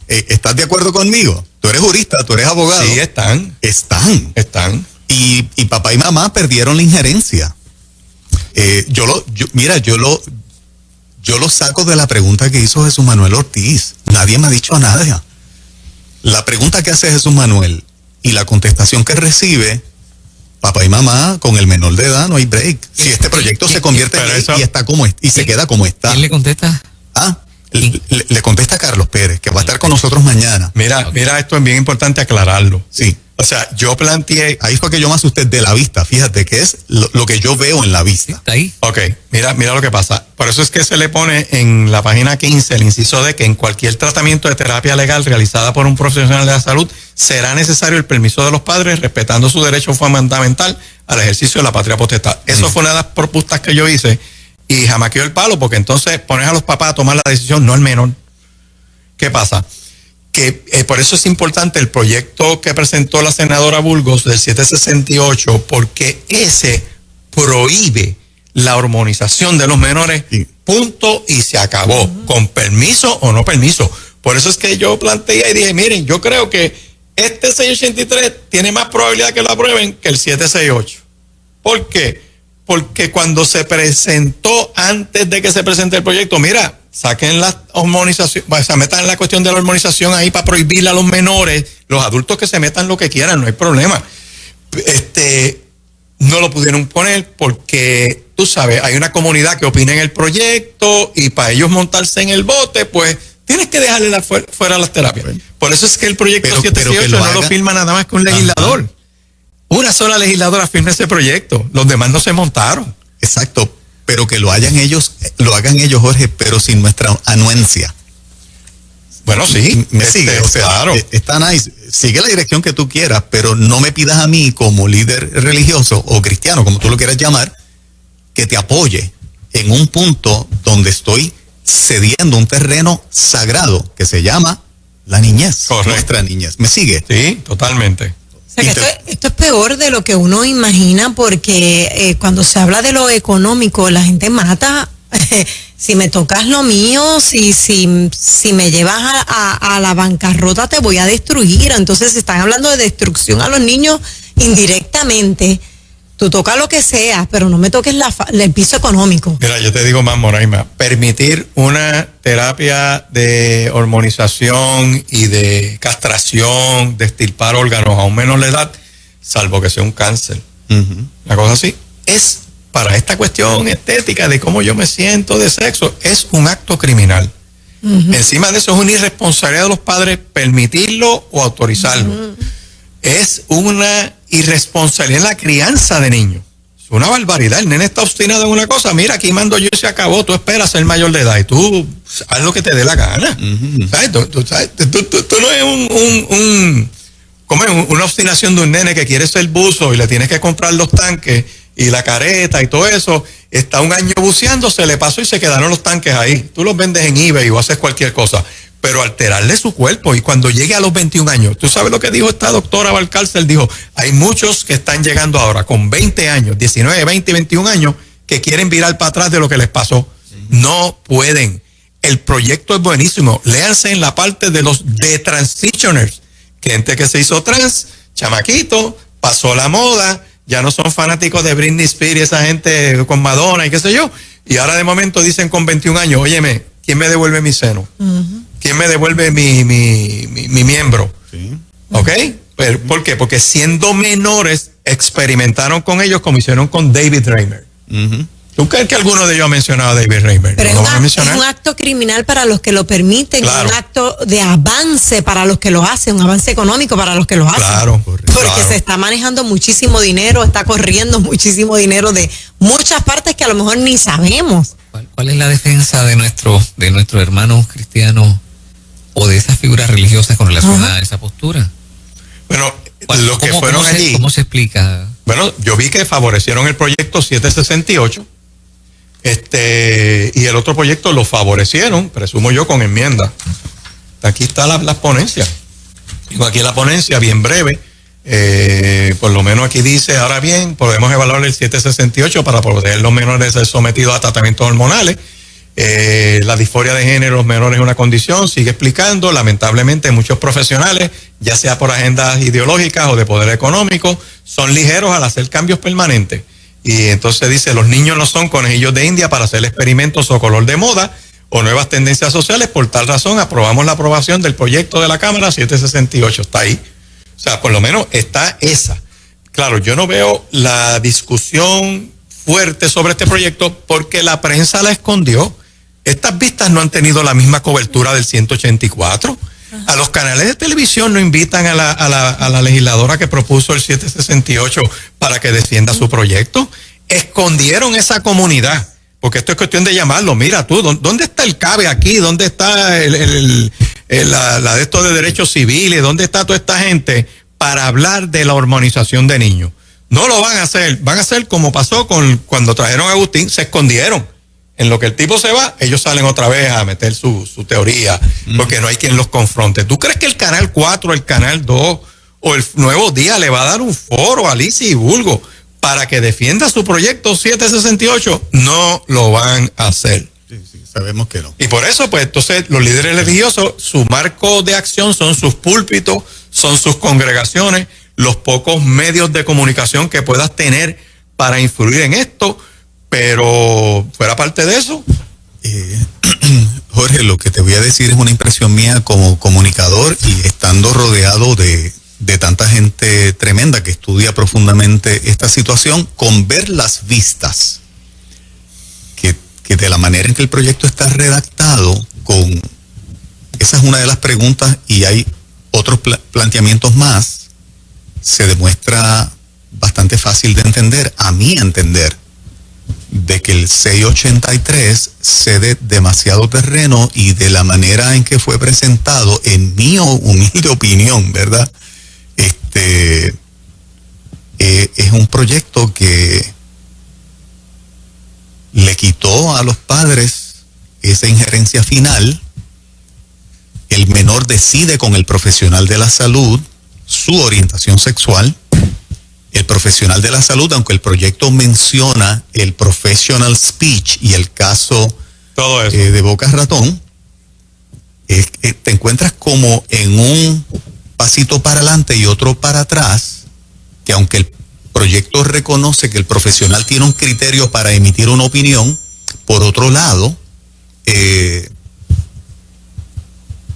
¿Estás de acuerdo conmigo? Tú eres jurista, tú eres abogado. Sí, están. Están. Y papá y mamá perdieron la injerencia. Yo lo saco de la pregunta que hizo Jesús Manuel Ortiz. Nadie me ha dicho nada. La pregunta que hace Jesús Manuel y la contestación que recibe papá y mamá con el menor de edad no hay break. Si este proyecto se convierte en ley y está como y se queda como está. ¿Quién le contesta? Le contesta Carlos Pérez, que va a estar con nosotros mañana. Mira, esto es bien importante aclararlo. Sí. O sea, yo planteé... Ahí fue que yo me asusté de la vista, fíjate, que es lo que yo veo en la vista. Está ahí. Ok, mira lo que pasa. Por eso es que se le pone en la página 15 el inciso de que en cualquier tratamiento de terapia legal realizada por un profesional de la salud será necesario el permiso de los padres, respetando su derecho fundamental al ejercicio de la patria potestad. Eso fue una de las propuestas que yo hice y jamaqueó el palo, porque entonces pones a los papás a tomar la decisión, no al menor. ¿Qué pasa? Que por eso es importante el proyecto que presentó la senadora Burgos del 768, porque ese prohíbe la hormonización de los menores, punto, y se acabó, con permiso o no permiso. Por eso es que yo planteé y dije, miren, yo creo que este 683 tiene más probabilidad que lo aprueben que el 768. ¿Por qué? Porque cuando se presentó, antes de que se presente el proyecto, mira, saquen la hormonización, o sea, metan la cuestión de la hormonización ahí para prohibirle a los menores, los adultos que se metan lo que quieran, no hay problema. No lo pudieron poner porque, tú sabes, hay una comunidad que opina en el proyecto y para ellos montarse en el bote, pues tienes que dejarle fuera las terapias. Por eso es que el proyecto 768 no lo firma nada más que un legislador. Ajá. Una sola legisladora firma ese proyecto, los demás no se montaron. Exacto. Pero que lo hagan ellos, Jorge, pero sin nuestra anuencia. Bueno, sí. Me sigue, o sea, claro. Está nice. Sigue la dirección que tú quieras, pero no me pidas a mí como líder religioso o cristiano, como tú lo quieras llamar, que te apoye en un punto donde estoy cediendo un terreno sagrado que se llama la niñez. Correcto. Nuestra niñez. ¿Me sigue? Sí, totalmente. O sea, que esto es peor de lo que uno imagina, porque cuando se habla de lo económico, la gente mata. Si me tocas lo mío, si me llevas a la bancarrota, te voy a destruir. Entonces están hablando de destrucción a los niños indirectamente. Tú tocas lo que sea, pero no me toques el piso económico. Mira, yo te digo más, Moraima, permitir una terapia de hormonización y de castración, de extirpar órganos a un menor de edad, salvo que sea un cáncer, una cosa así, es para esta cuestión estética de cómo yo me siento de sexo, es un acto criminal. Encima de eso es una irresponsabilidad de los padres permitirlo o autorizarlo. Es una irresponsabilidad en la crianza de niños. Es una barbaridad. El nene está obstinado en una cosa. Mira, aquí mando yo y se acabó. Tú esperas ser mayor de edad y tú haz lo que te dé la gana. ¿Sabes? Tú no es una obstinación de un nene que quiere ser buzo y le tienes que comprar los tanques y la careta y todo eso. Está un año buceando, se le pasó y se quedaron los tanques ahí. Tú los vendes en eBay o haces cualquier cosa. Pero alterarle su cuerpo, y cuando llegue a los 21 años, ¿tú sabes lo que dijo esta doctora Valcárcel? Dijo, hay muchos que están llegando ahora con 20 años, 19, 20, 21 años, que quieren virar para atrás de lo que les pasó. No pueden. El proyecto es buenísimo. Léanse en la parte de los detransitioners, gente que se hizo trans, chamaquito, pasó la moda, ya no son fanáticos de Britney Spears, esa gente con Madonna y qué sé yo, y ahora de momento dicen con 21 años, óyeme, ¿quién me devuelve mi seno? ¿Quién me devuelve mi miembro? Sí. ¿Ok? Pero, ¿por qué? Porque siendo menores experimentaron con ellos como hicieron con David Reimer. ¿Tú crees que alguno de ellos ha mencionado a David Reimer? Pero es un acto criminal para los que lo permiten, claro. Un acto de avance para los que lo hacen, un avance económico para los que lo hacen. Claro, porque se está manejando muchísimo dinero, está corriendo muchísimo dinero de muchas partes que a lo mejor ni sabemos. ¿Cuál es la defensa de nuestros hermanos cristianos o de esas figuras religiosas con relación a esa postura? Bueno, los que fueron allí... ¿Cómo se explica? Bueno, yo vi que favorecieron el proyecto 768, y el otro proyecto lo favorecieron, presumo yo, con enmienda. Aquí está las ponencias. Digo, aquí la ponencia, bien breve, por lo menos aquí dice, ahora bien, podemos evaluar el 768 para proteger los menores de ser sometidos a tratamientos hormonales. La disforia de género en los menores es una condición, sigue explicando, lamentablemente muchos profesionales, ya sea por agendas ideológicas o de poder económico, son ligeros al hacer cambios permanentes. Y entonces dice, los niños no son conejillos de India para hacer experimentos o color de moda o nuevas tendencias sociales. Por tal razón aprobamos la aprobación del proyecto de la Cámara 768. Está ahí. O sea, por lo menos está esa. claro, yo no veo la discusión fuerte sobre este proyecto porque la prensa la escondió. Estas vistas no han tenido la misma cobertura del 184. A los canales de televisión no invitan a la legisladora que propuso el 768 para que defienda su proyecto. Escondieron esa comunidad, porque esto es cuestión de llamarlo. Mira tú, ¿dónde está el CABE aquí? ¿Dónde está la de estos de derechos civiles? ¿Dónde está toda esta gente para hablar de la hormonización de niños? No lo van a hacer. Van a hacer como pasó cuando trajeron a Agustín, se escondieron. En lo que el tipo se va, ellos salen otra vez a meter su teoría, porque no hay quien los confronte. ¿Tú crees que el Canal 4, el Canal 2 o el Nuevo Día le va a dar un foro a Alicia y Bulgo para que defienda su proyecto 768? No lo van a hacer. Sí, sabemos que no. Y por eso, pues, entonces, los líderes religiosos, su marco de acción son sus púlpitos, son sus congregaciones, los pocos medios de comunicación que puedas tener para influir en esto. Pero fuera parte de eso. Jorge, lo que te voy a decir es una impresión mía como comunicador y estando rodeado de tanta gente tremenda que estudia profundamente esta situación, con ver las vistas, que de la manera en que el proyecto está redactado, esa es una de las preguntas y hay otros planteamientos más, se demuestra bastante fácil de entender, a mi entender, de que el 683 cede demasiado terreno y de la manera en que fue presentado, en mi humilde opinión, ¿verdad? Es un proyecto que le quitó a los padres esa injerencia final. El menor decide con el profesional de la salud su orientación sexual. El profesional de la salud, aunque el proyecto menciona el professional speech y el caso todo eso de Boca Ratón, te encuentras como en un pasito para adelante y otro para atrás, que aunque el proyecto reconoce que el profesional tiene un criterio para emitir una opinión, por otro lado,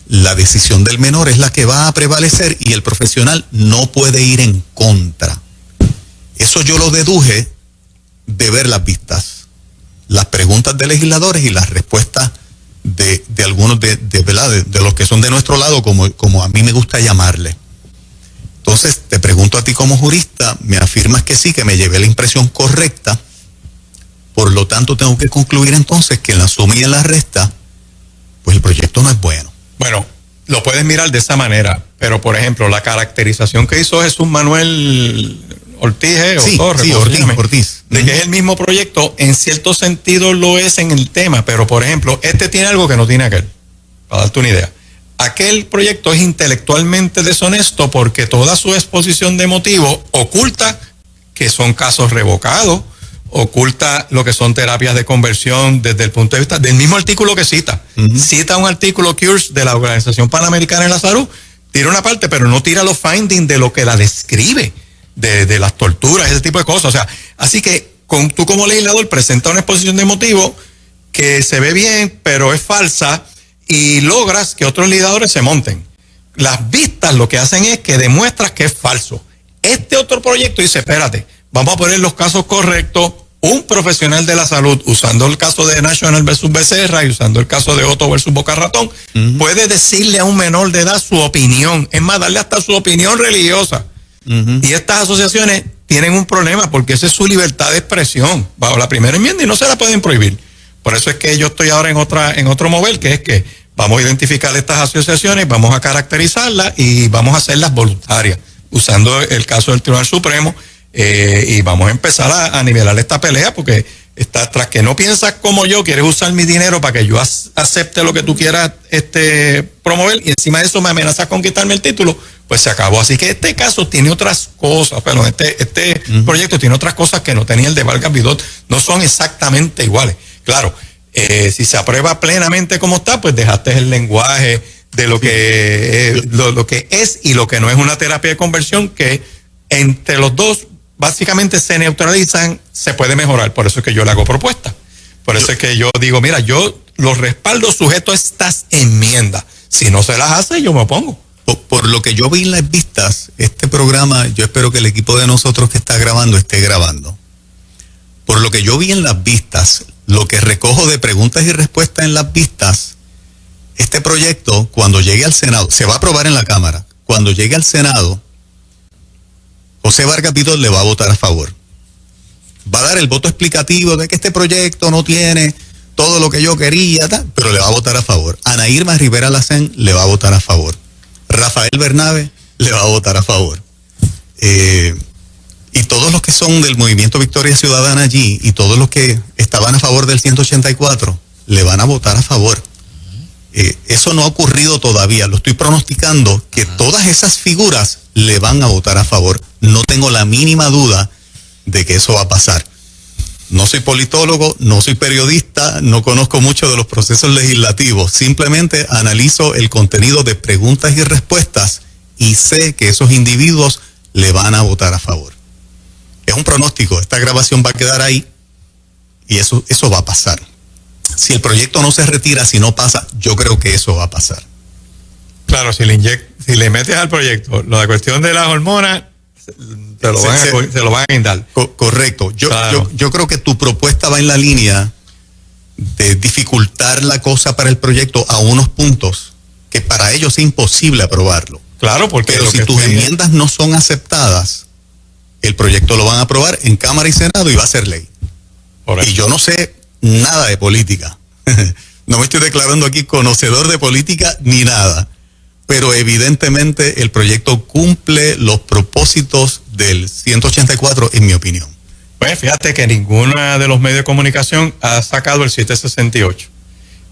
la decisión del menor es la que va a prevalecer y el profesional no puede ir en contra. Eso yo lo deduje de ver las vistas, las preguntas de legisladores y las respuestas de algunos de los que son de nuestro lado, como a mí me gusta llamarle. Entonces, te pregunto a ti como jurista, me afirmas que sí, que me llevé la impresión correcta, por lo tanto tengo que concluir entonces que en la suma y en la resta, pues el proyecto no es bueno. Bueno, lo puedes mirar de esa manera, pero por ejemplo, la caracterización que hizo Jesús Manuel Ortiz, Ortiz. De que es el mismo proyecto, en cierto sentido lo es en el tema, pero por ejemplo, este tiene algo que no tiene aquel, para darte una idea. Aquel proyecto es intelectualmente deshonesto porque toda su exposición de motivos oculta que son casos revocados, oculta lo que son terapias de conversión desde el punto de vista del mismo artículo que cita. Cita un artículo CURES de la Organización Panamericana de la Salud, tira una parte, pero no tira los findings de lo que la describe. De las torturas, ese tipo de cosas. O sea, así que tú como legislador presentas una exposición de motivo que se ve bien, pero es falsa y logras que otros legisladores se monten. Las vistas lo que hacen es que demuestras que es falso. Este otro proyecto dice, espérate, vamos a poner los casos correctos. Un profesional de la salud, usando el caso de National versus Becerra y usando el caso de Otto versus Boca Ratón, puede decirle a un menor de edad su opinión. Es más, darle hasta su opinión religiosa. Y estas asociaciones tienen un problema porque esa es su libertad de expresión bajo la primera enmienda y no se la pueden prohibir. Por eso es que yo estoy ahora en otro mover, que es que vamos a identificar estas asociaciones, vamos a caracterizarlas y vamos a hacerlas voluntarias, usando el caso del Tribunal Supremo, y vamos a empezar a nivelar esta pelea porque tras que no piensas como yo, quieres usar mi dinero para que yo acepte lo que tú quieras promover y encima de eso me amenazas con quitarme el título, pues se acabó. Así que este caso tiene otras cosas, perdón, este proyecto tiene otras cosas que no tenía el de Vargas Vidot, no son exactamente iguales. Claro, si se aprueba plenamente como está, pues dejaste el lenguaje de lo que es y lo que no es una terapia de conversión, que entre los dos básicamente se neutralizan, se puede mejorar. Por eso es que yo le hago propuesta. Por eso es que yo digo, mira, yo los respaldo sujeto a estas enmiendas. Si no se las hace, yo me opongo. por lo que yo vi en las vistas, este programa, yo espero que el equipo de nosotros que está grabando esté grabando. Por lo que yo vi en las vistas, lo que recojo de preguntas y respuestas en las vistas, este proyecto, cuando llegue al Senado, se va a aprobar en la Cámara. Cuando llegue al Senado, José Vargas Vidot le va a votar a favor. Va a dar el voto explicativo de que este proyecto no tiene todo lo que yo quería, pero le va a votar a favor. Ana Irma Rivera Lacén le va a votar a favor. Rafael Bernabe le va a votar a favor. Y todos los que son del Movimiento Victoria Ciudadana allí y todos los que estaban a favor del 184 le van a votar a favor. Eso no ha ocurrido todavía. Lo estoy pronosticando que todas esas figuras le van a votar a favor. No tengo la mínima duda de que eso va a pasar. No soy politólogo, no soy periodista, no conozco mucho de los procesos legislativos. Simplemente analizo el contenido de preguntas y respuestas y sé que esos individuos le van a votar a favor. Es un pronóstico. Esta grabación va a quedar ahí y eso va a pasar. Si el proyecto no se retira, si no pasa, yo creo que eso va a pasar. Claro, si le metes al proyecto la cuestión de las hormonas, se lo van a guindar. Correcto. Yo creo que tu propuesta va en la línea de dificultar la cosa para el proyecto a unos puntos que para ellos es imposible aprobarlo. Claro, porque pero si tus enmiendas no son aceptadas, el proyecto lo van a aprobar en Cámara y Senado y va a ser ley. Y yo no sé nada de política. No me estoy declarando aquí conocedor de política ni nada. Pero evidentemente el proyecto cumple los propósitos del 184, en mi opinión. Pues fíjate que ninguno de los medios de comunicación ha sacado el 768,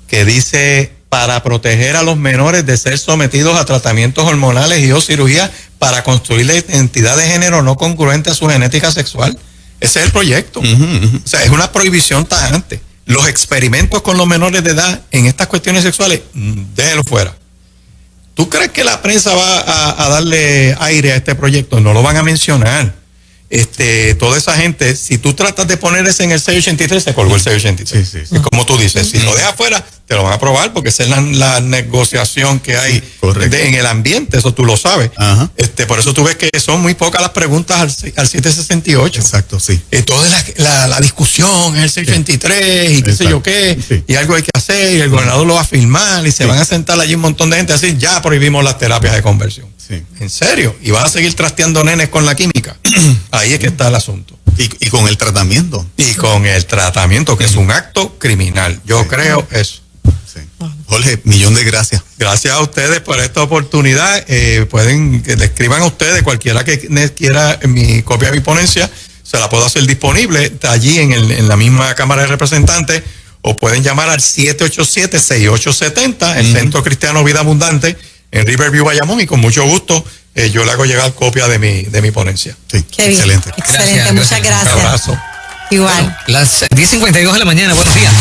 que dice para proteger a los menores de ser sometidos a tratamientos hormonales y o cirugías para construir la identidad de género no congruente a su genética sexual. Ese es el proyecto. O sea, es una prohibición tajante. Los experimentos con los menores de edad en estas cuestiones sexuales, déjenlo fuera. ¿Tú crees que la prensa va a darle aire a este proyecto? No lo van a mencionar. Toda esa gente, si tú tratas de poner ese en el 683, se colgó el 683. Sí. Es como tú dices, si lo dejas fuera, te lo van a aprobar porque esa es la negociación que hay en el ambiente, eso tú lo sabes. Por eso tú ves que son muy pocas las preguntas al 768. Exacto, sí. Toda la discusión en el 683 y qué sé yo qué, y algo hay que hacer, y el gobernador lo va a firmar, y se van a sentar allí un montón de gente así, ya prohibimos las terapias de conversión. Sí. ¿En serio? ¿Y van a seguir trasteando nenes con la química? Ahí es que está el asunto. Y con el tratamiento. Y con el tratamiento, que es un acto criminal. Yo creo eso. Sí. Jorge, millón de gracias. Gracias a ustedes por esta oportunidad. Pueden que le escriban a ustedes, cualquiera que quiera mi copia de mi ponencia, se la puedo hacer disponible allí en la misma Cámara de Representantes, o pueden llamar al 787-6870, el Centro Cristiano Vida Abundante, en Riverview, Bayamón, y con mucho gusto yo le hago llegar copia de mi ponencia. Sí, qué excelente. Bien, excelente, muchas gracias. Un abrazo. Igual. Bueno, las 10:52 de la mañana, buenos días.